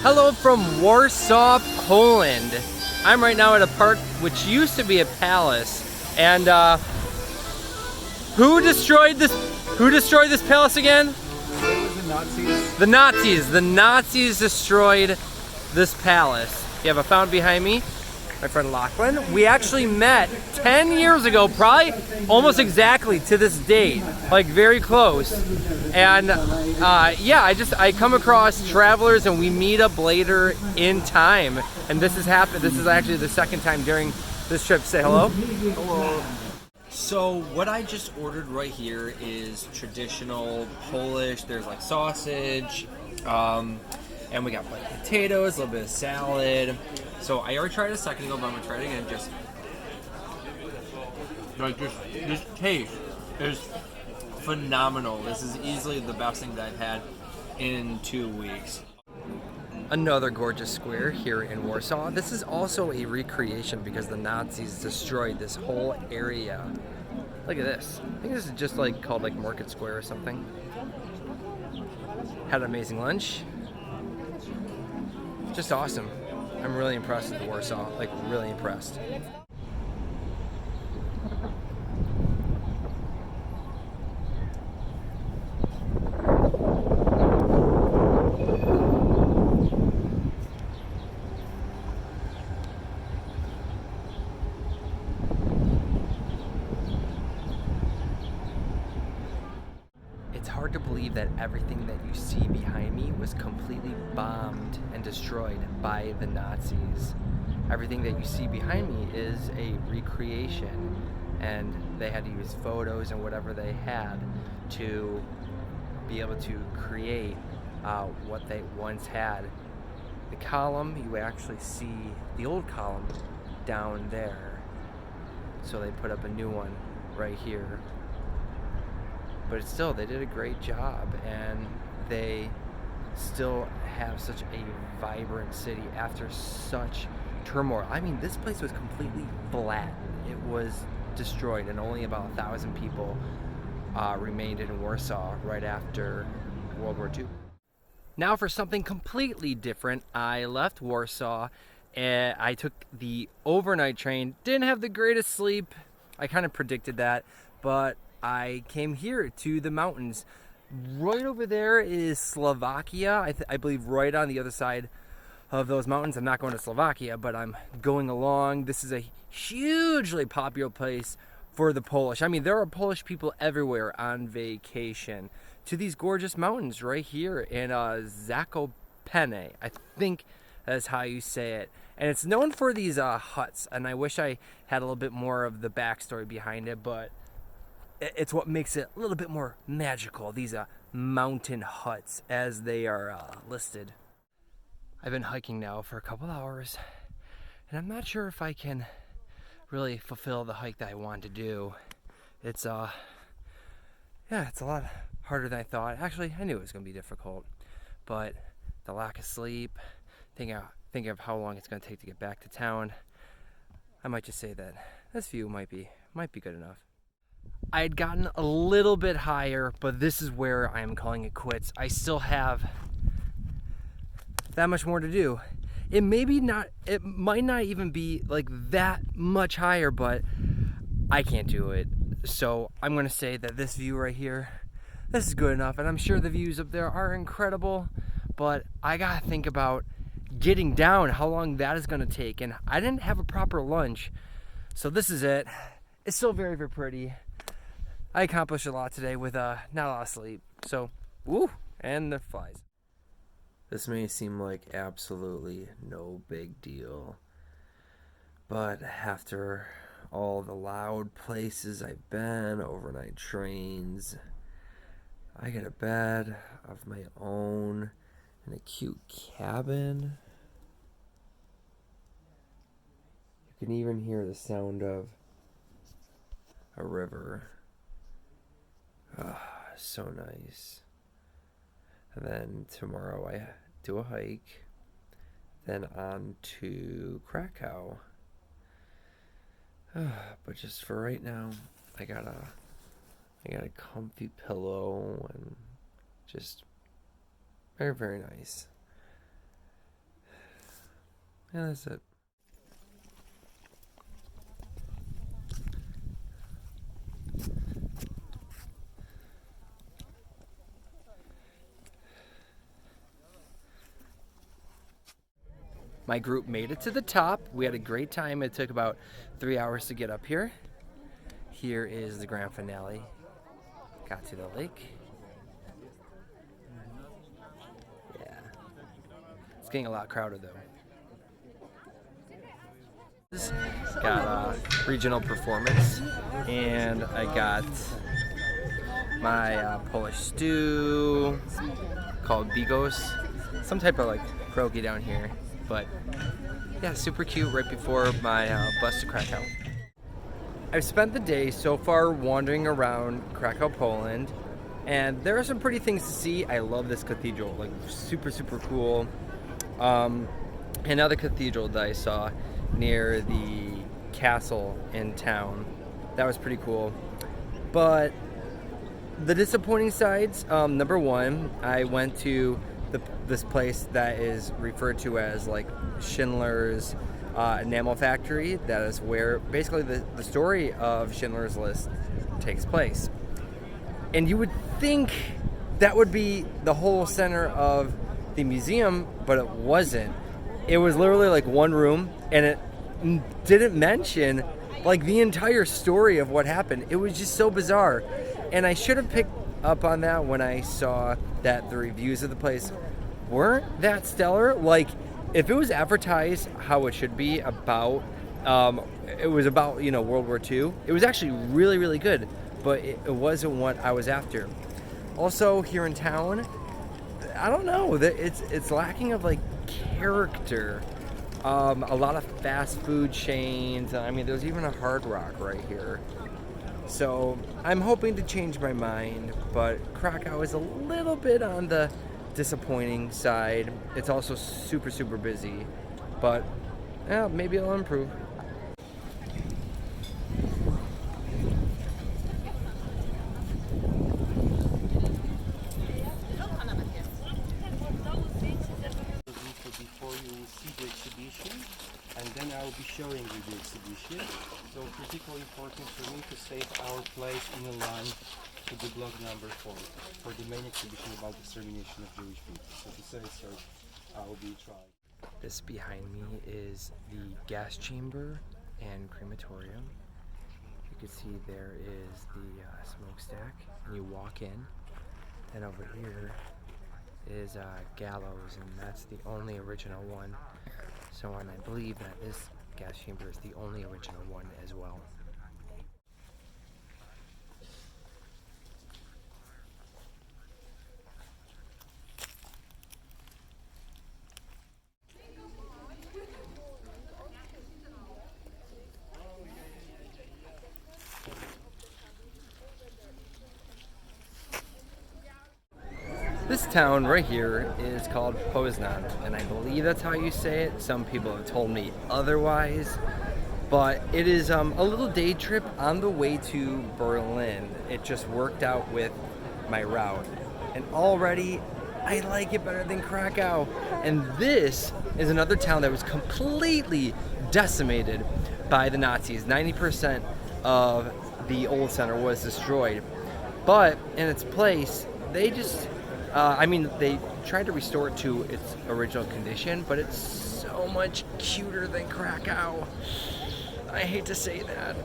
Hello from Warsaw, Poland. I'm right now at a park which used to be a palace, and who destroyed this? Who destroyed this palace again? The Nazis. The Nazis. The Nazis destroyed this palace. You have a fountain behind me, my friend Lachlan. We actually met 10 years ago, probably almost exactly to this date, like very close. And yeah, I come across travelers and we meet up later in time. And this has happened. This is actually the second time during this trip. Say hello. Hello. So what I just ordered right here is traditional Polish. There's like sausage, and we got like potatoes, a little bit of salad. So I already tried it a second ago, but I'm gonna try it again. Just like this taste is phenomenal. This is easily the best thing that I've had in 2 weeks. Another gorgeous square here in Warsaw. This is also a recreation because the Nazis destroyed this whole area. Look at this. I think this is just like called like Market Square or something. Had an amazing lunch. Just awesome. I'm really impressed with Warsaw, like really impressed. It's hard to believe that everything that you see behind me was completely bombed and destroyed by the Nazis. Everything that you see behind me is a recreation, and they had to use photos and whatever they had to be able to create what they once had. The column, you actually see the old column down there. So they put up a new one right here. But still, they did a great job, and they still have such a vibrant city after such turmoil. I mean, this place was completely flat. It was destroyed, and only about 1,000 people remained in Warsaw right after World War II. Now for something completely different, I left Warsaw, and I took the overnight train. Didn't have the greatest sleep. I kind of predicted that, but I came here to the mountains. Right over there is Slovakia. I believe right on the other side of those mountains. I'm not going to Slovakia, but I'm going along. This is a hugely popular place for the Polish. I mean, there are Polish people everywhere on vacation to these gorgeous mountains right here in Zakopane. I think that's how you say it. And it's known for these huts, and I wish I had a little bit more of the backstory behind it, but it's what makes it a little bit more magical, these mountain huts as they are listed. I've been hiking now for a couple hours, and I'm not sure if I can really fulfill the hike that I want to do. It's yeah, it's a lot harder than I thought. Actually, I knew it was going to be difficult, but the lack of sleep, thinking of how long it's going to take to get back to town, I might just say that this view might be good enough. I had gotten a little bit higher, but this is where I am calling it quits. I still have that much more to do. It might not even be like that much higher, but I can't do it. So I'm gonna say that this view right here, this is good enough, and I'm sure the views up there are incredible, but I gotta think about getting down, how long that is gonna take, and I didn't have a proper lunch, so this is it. It's still very, very pretty. I accomplished a lot today with not a lot of sleep. So, woo, and the flies. This may seem like absolutely no big deal, but after all the loud places I've been, overnight trains, I get a bed of my own in a cute cabin. You can even hear the sound of a river. So nice. And then tomorrow I do a hike, then on to Krakow. But just for right now, I got a comfy pillow and just very, very nice. And that's it. My group made it to the top. We had a great time. It took about 3 hours to get up here. Here is the grand finale. Got to the lake. Yeah. It's getting a lot crowded though. Got a regional performance, and I got my Polish stew called bigos, some type of like pierogi down here. But yeah, super cute right before my bus to Krakow. I've spent the day so far wandering around Krakow, Poland, and there are some pretty things to see. I love this cathedral, like super, super cool. Another cathedral that I saw near the castle in town, that was pretty cool. But the disappointing sides, number one, I went to this place that is referred to as like Schindler's enamel factory. That is where basically the story of Schindler's List takes place. And you would think that would be the whole center of the museum, but it wasn't. It was literally like one room, and it didn't mention like the entire story of what happened. It was just so bizarre. And I should have picked up on that when I saw that the reviews of the place weren't that stellar. Like, if it was advertised how it should be about, it was about, you know, World War II, it was actually really, really good, but it wasn't what I was after. Also, here in town, I don't know, it's lacking of like character. A lot of fast food chains. I mean, there's even a Hard Rock right here. So I'm hoping to change my mind, but Krakow is a little bit on the disappointing side. It's also super, super busy, but yeah, maybe it'll improve. Before you see the exhibition, and then I will be showing you the exhibition. So particularly important for me to save our place in the line to the block number 4 for the main exhibition about the extermination of Jewish people. So to say so, I will be trying. This behind me is the gas chamber and crematorium. You can see there is the smokestack, and you walk in. Then over here is gallows, and that's the only original one. So, and I believe that this gas chamber is the only original one as well. This town right here is called Poznan, and I believe that's how you say it. Some people have told me otherwise, but it is a little day trip on the way to Berlin. It just worked out with my route, and already I like it better than Krakow. And this is another town that was completely decimated by the Nazis. 90% of the old center was destroyed, but in its place, they just they tried to restore it to its original condition, but it's so much cuter than Krakow. I hate to say that.